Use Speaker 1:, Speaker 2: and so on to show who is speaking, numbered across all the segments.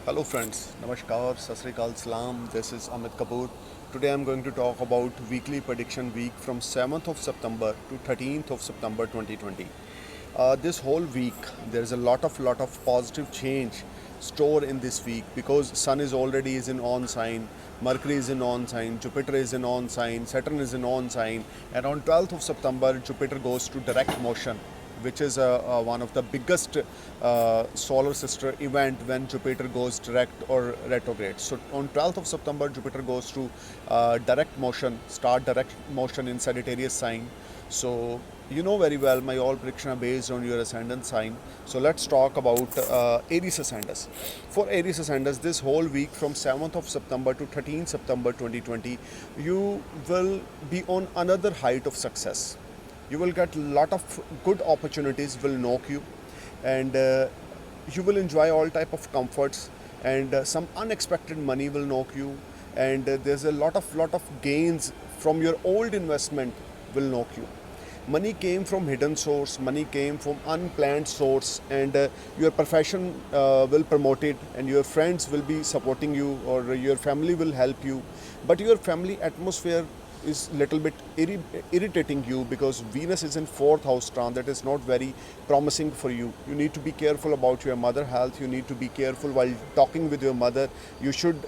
Speaker 1: Hello friends, Namaskar, Sat Sri Akal, Salam. This is Amit Kapoor. Today I'm going to talk about weekly prediction week from 7th of September to 13th of September 2020. This whole week there's a lot of positive change store in this week because Sun is in on sign, Mercury is in on sign, Jupiter is in on sign, Saturn is in on sign, and on 12th of September Jupiter goes to direct motion, which is one of the biggest solar sister event when Jupiter goes direct or retrograde. So on 12th of September, Jupiter goes to direct motion, start direct motion in Sagittarius sign. So you know very well my all prediction are based on your ascendant sign. So let's talk about Aries ascendants. For Aries ascendants, this whole week from 7th of September to 13th September 2020, you will be on another height of success. You will get a lot of good opportunities will knock you, and you will enjoy all type of comforts, and some unexpected money will knock you, and there's a lot of gains from your old investment will knock you. Money came from hidden source, money came from unplanned source, and your profession will promote it, and your friends will be supporting you, or your family will help you. But your family atmosphere is little bit irritating you because Venus is in fourth house transit is not very promising for you. You need to be careful about your mother health. You need to be careful while talking with your mother. You should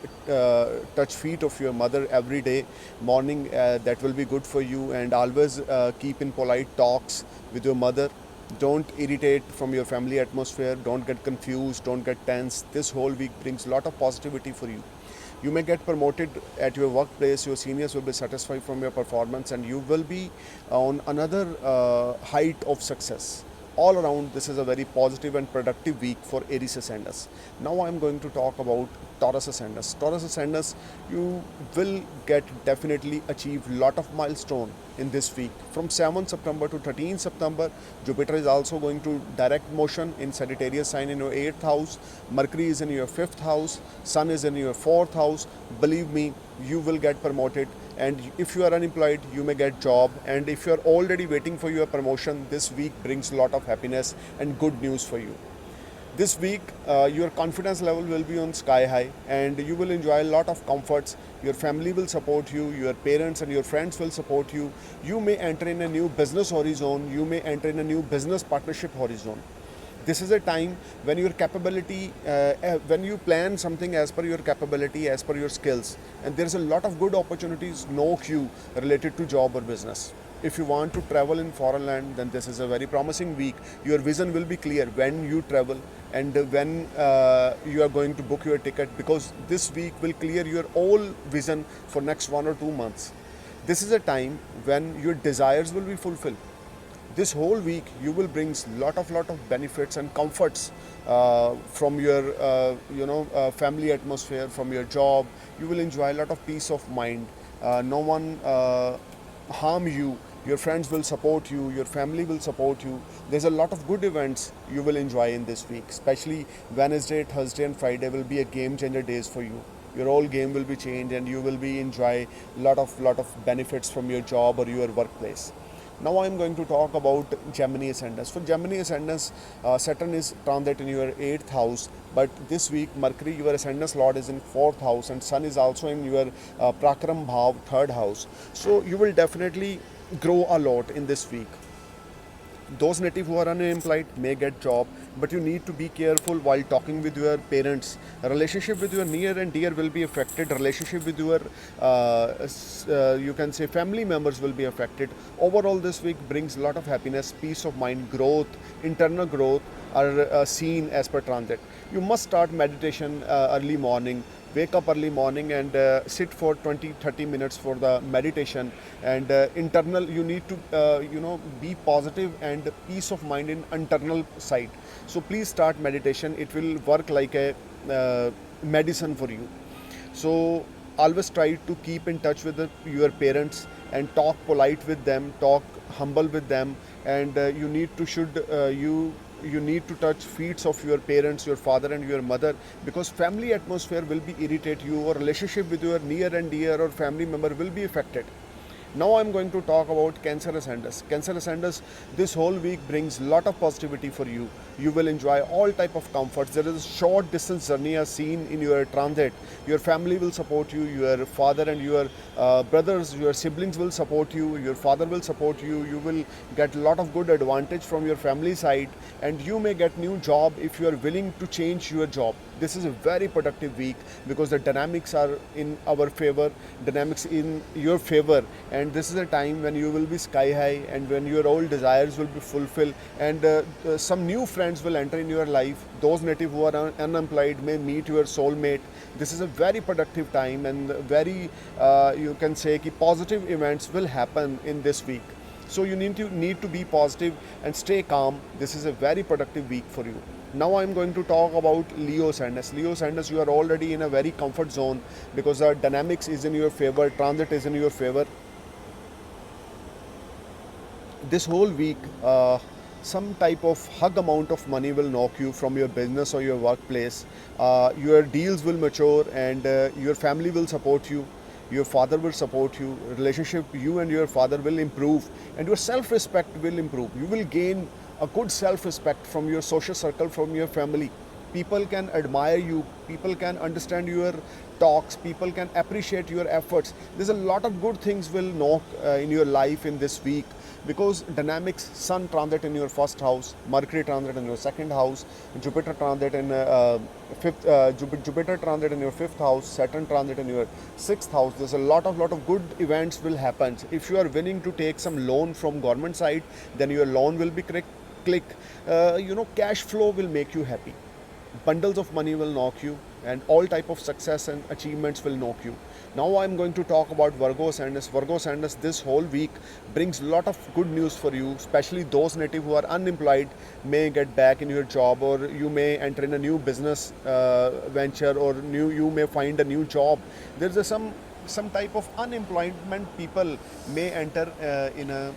Speaker 1: touch feet of your mother every day morning. That will be good for you, and always keep in polite talks with your mother. Don't irritate from your family atmosphere. Don't get confused. Don't get tense. This whole week brings a lot of positivity for you. You may get promoted at your workplace. Your seniors will be satisfied from your performance, and you will be on another height of success. All around, this is a very positive and productive week for Aries ascendants. Now I am going to talk about Taurus ascendants. Taurus ascendants, you will get definitely achieve lot of milestone in this week. From 7th September to 13th September, Jupiter is also going to direct motion in Sagittarius sign in your 8th house. Mercury is in your 5th house. Sun is in your 4th house. Believe me, you will get promoted, and if you are unemployed, you may get job, and if you are already waiting for your promotion, this week brings a lot of happiness and good news for you. This week, your confidence level will be on sky high, and you will enjoy a lot of comforts. Your family will support you, your parents and your friends will support you. You may enter in a new business horizon, you may enter in a new business partnership horizon. This is a time when your capability, when you plan something as per your capability, as per your skills, and there's a lot of good opportunities knock you related to job or business. If you want to travel in foreign land, then this is a very promising week. Your vision will be clear when you travel, and when you are going to book your ticket, because this week will clear your whole vision for next 1 or 2 months. This is a time when your desires will be fulfilled. This whole week you will bring lot of benefits and comforts from your family atmosphere, from your job. You will enjoy a lot of peace of mind. No one harm you. Your friends will support you, your family will support you. There's a lot of good events you will enjoy in this week, especially Wednesday, Thursday and Friday will be a game changer days for you. Your whole game will be changed, and you will be enjoy lot of benefits from your job or your workplace. Now I am going to talk about Gemini ascendants. For Gemini ascendants, Saturn is transit in your 8th house, but this week Mercury, your ascendant's lord, is in 4th house, and Sun is also in your Prakram Bhav, 3rd house. So you will definitely grow a lot in this week. Those native who are unemployed may get job, but you need to be careful while talking with your parents. A relationship with your near and dear will be affected. Relationship with your you can say family members will be affected. Overall, this week brings a lot of happiness, peace of mind, growth, internal growth are seen as per transit. You must start meditation early morning. Wake up early morning and sit for 20-30 minutes for the meditation, and internal you need to be positive and peace of mind in internal side. So please start meditation. It will work like a medicine for you. So always try to keep in touch with your parents and talk polite with them, talk humble with them, and you need to touch feet of your parents, your father and your mother, because family atmosphere will be irritate you, or relationship with your near and dear or family member will be affected. Now I'm going to talk about Cancer Ascendants. Cancer Ascendants, this whole week brings lot of positivity for you. You will enjoy all type of comforts. There is a short distance journey as seen in your transit. Your family will support you. Your father and your brothers, your siblings will support you. Your father will support you. You will get a lot of good advantage from your family side, and you may get new job if you are willing to change your job. This is a very productive week because the dynamics are in our favor, dynamics in your favor, and this is a time when you will be sky high and when your old desires will be fulfilled, and some new friends will enter in your life. Those native who are unemployed may meet your soulmate. This is a very productive time, and very you can say कि positive events will happen in this week. So you need to be positive and stay calm. This is a very productive week for you. Now I'm going to talk about Leo Ascendants. Leo Ascendants, you are already in a very comfort zone because the dynamics is in your favor, transit is in your favor. This whole week, some type of hug amount of money will knock you from your business or your workplace. Your deals will mature, and your family will support you. Your father will support you. Relationship you and your father will improve, and your self-respect will improve. You will gain a good self-respect from your social circle, from your family. People can admire you, people can understand your talks, people can appreciate your efforts. There's a lot of good things will knock in your life in this week, because dynamics, sun transit in your first house, Mercury transit in your second house, Jupiter transit in Jupiter transit in your fifth house, Saturn transit in your sixth house. There's a lot of good events will happen. If you are willing to take some loan from government side, then your loan will be click. Cash flow will make you happy. Bundles of money will knock you, and all type of success and achievements will knock you. Now I'm going to talk about Virgo Ascendants. Virgo Ascendants, this whole week brings a lot of good news for you, especially those native who are unemployed may get back in your job, or you may enter in a new business venture, or you may find a new job. There's some type of unemployment people may enter in a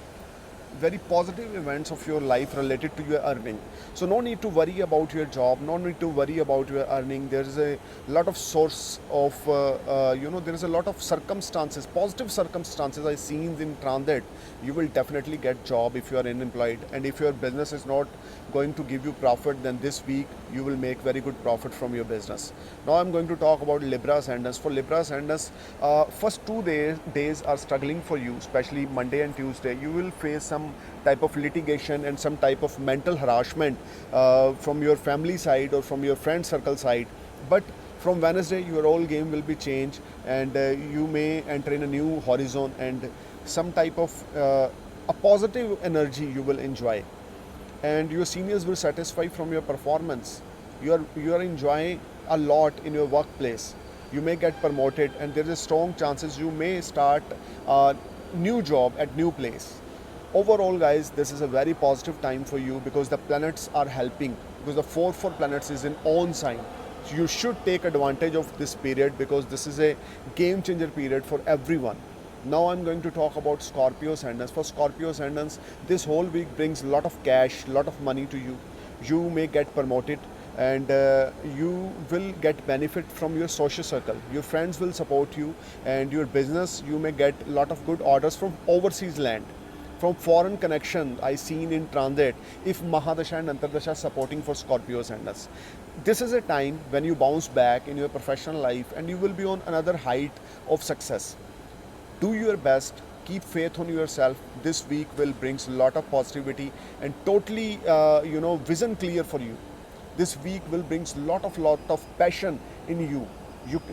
Speaker 1: very positive events of your life related to your earning. So no need to worry about your job, no need to worry about your earning. There is a lot of source of there is a lot of circumstances, positive circumstances I seen in transit. You will definitely get job if you are unemployed, and if your business is not going to give you profit, then this week you will make very good profit from your business. Now I'm going to talk about Libra Ascendants. For Libra Ascendants, first 2 days are struggling for you, especially Monday and Tuesday. You will face some type of litigation and some type of mental harassment from your family side or from your friend circle side. But from Wednesday, your whole game will be changed, and you may enter in a new horizon, and some type of a positive energy you will enjoy, and your seniors will satisfy from your performance. You are enjoying a lot in your workplace. You may get promoted, and there is strong chances you may start a new job at new place. Overall, guys, this is a very positive time for you because the planets are helping, because the 4 planets is in own sign. So you should take advantage of this period, because this is a game changer period for everyone. Now I'm going to talk about Scorpio Ascendants. For Scorpio Ascendants, this whole week brings a lot of cash, a lot of money to you. You may get promoted, and you will get benefit from your social circle. Your friends will support you, and your business, you may get a lot of good orders from overseas land, from foreign connection I seen in transit, if Mahadasha and Antardasha supporting for Scorpio Ascendants. This is a time when you bounce back in your professional life, and you will be on another height of success. Do your best, keep faith on yourself. This week will brings a lot of positivity and totally vision clear for you. This week will brings lot of passion in you.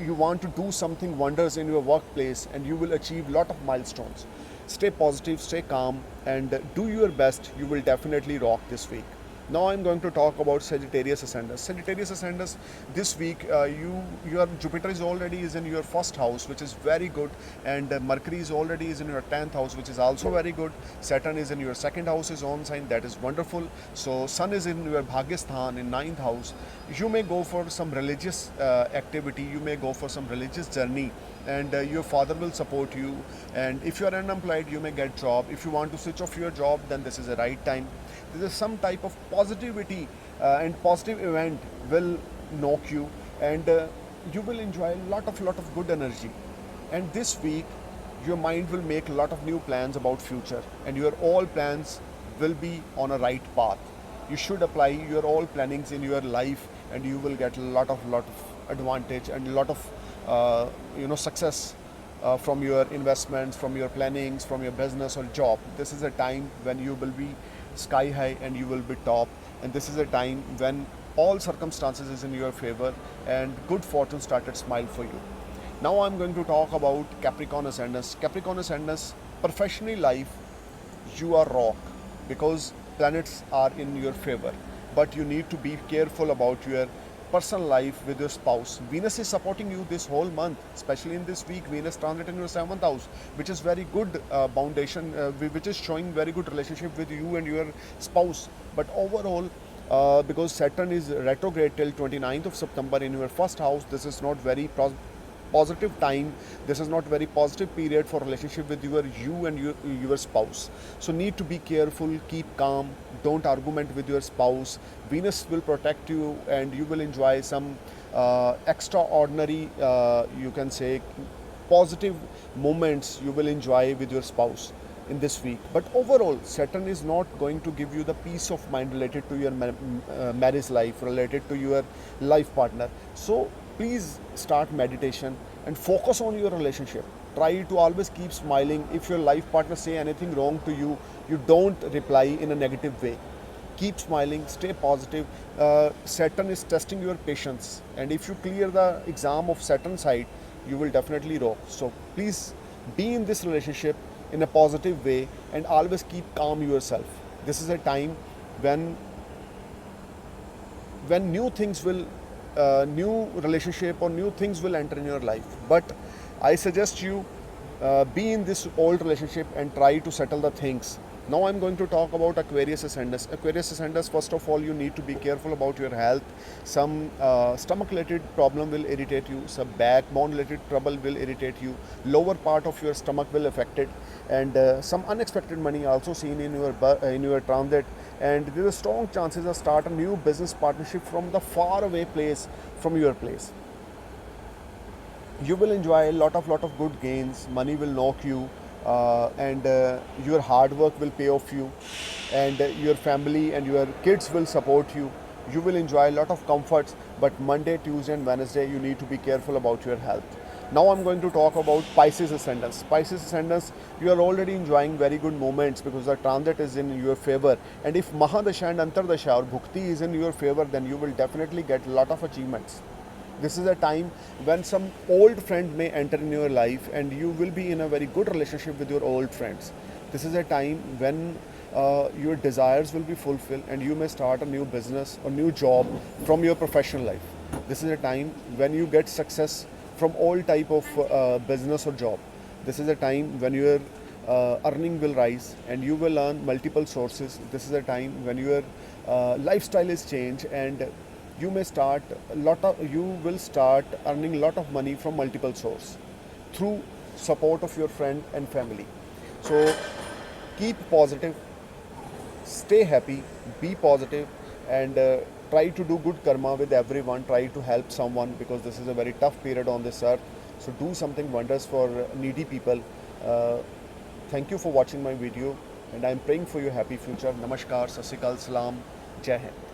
Speaker 1: You want to do something wonders in your workplace, and you will achieve lot of milestones. Stay positive, stay calm, and do your best. You will definitely rock this week. Now I'm going to talk about Sagittarius Ascendants. Sagittarius Ascendants, this week your Jupiter is in your first house, which is very good, and Mercury is in your 10th house, which is also very good. Saturn is in your second house, his own sign, that is wonderful. So Sun is in your Bhagyasthan in 9th house. You may go for some religious activity, you may go for some religious journey, and your father will support you. And if you are unemployed, you may get job. If you want to switch off your job, then this is the right time. There is some type of positivity and positive event will knock you, and you will enjoy a lot of good energy. And this week your mind will make a lot of new plans about future, and your all plans will be on a right path. You should apply your all plannings in your life, and you will get a lot of advantage and a lot of success from your investments, from your plannings, from your business or job. This is a time when you will be sky high and you will be top, and this is a time when all circumstances is in your favor and good fortune started smile for you. Now I'm going to talk about Capricorn Ascendants. Capricorn Ascendants, professionally life, you are rock because planets are in your favor. But you need to be careful about your personal life with your spouse. Venus is supporting you this whole month, especially in this week. Venus transit in your seventh house, which is very good foundation, which is showing very good relationship with you and your spouse. But overall, because Saturn is retrograde till 29th of September in your first house, this is not very positive time. This is not very positive period for relationship with you and your spouse. So need to be careful, keep calm, don't argument with your spouse. Venus will protect you and you will enjoy some extraordinary, you can say, positive moments you will enjoy with your spouse in this week. But overall, Saturn is not going to give you the peace of mind related to your marriage life, related to your life partner. So please start meditation and focus on your relationship. Try to always keep smiling. If your life partner say anything wrong to you, you don't reply in a negative way. Keep smiling, stay positive. Saturn is testing your patience, and if you clear the exam of Saturn side, you will definitely rock. So please be in this relationship in a positive way and always keep calm yourself. This is a time when new things will new relationship or new things will enter in your life. But I suggest you be in this old relationship and try to settle the things. Now I'm going to talk about Aquarius Ascendants. Aquarius Ascendants, first of all, you need to be careful about your health. Some stomach related problem will irritate you, some backbone related trouble will irritate you, lower part of your stomach will affect it, and some unexpected money also seen in your transit. And there are strong chances of start a new business partnership from the far away place from your place. You will enjoy a lot of good gains. Money will knock you, and your hard work will pay off you, and your family and your kids will support you. You will enjoy a lot of comforts. But Monday, Tuesday and Wednesday, you need to be careful about your health. Now I'm going to talk about Pisces Ascendants. Pisces Ascendants, you are already enjoying very good moments because the transit is in your favor. And if Mahadasha and Antardasha or Bhukti is in your favor, then you will definitely get a lot of achievements. This is a time when some old friend may enter in your life and you will be in a very good relationship with your old friends. This is a time when your desires will be fulfilled and you may start a new business or new job from your professional life. This is a time when you get success from all type of business or job. This is a time when your earning will rise and you will earn multiple sources. This is a time when your lifestyle is changed and you will start earning a lot of money from multiple sources through support of your friend and family. So keep positive, stay happy, be positive, and try to do good karma with everyone. Try to help someone because this is a very tough period on this earth. So do something wonders for needy people. Thank you for watching my video, and I am praying for your happy future. Namaskar, Sat Sri Akal, Salam, Jai Hind.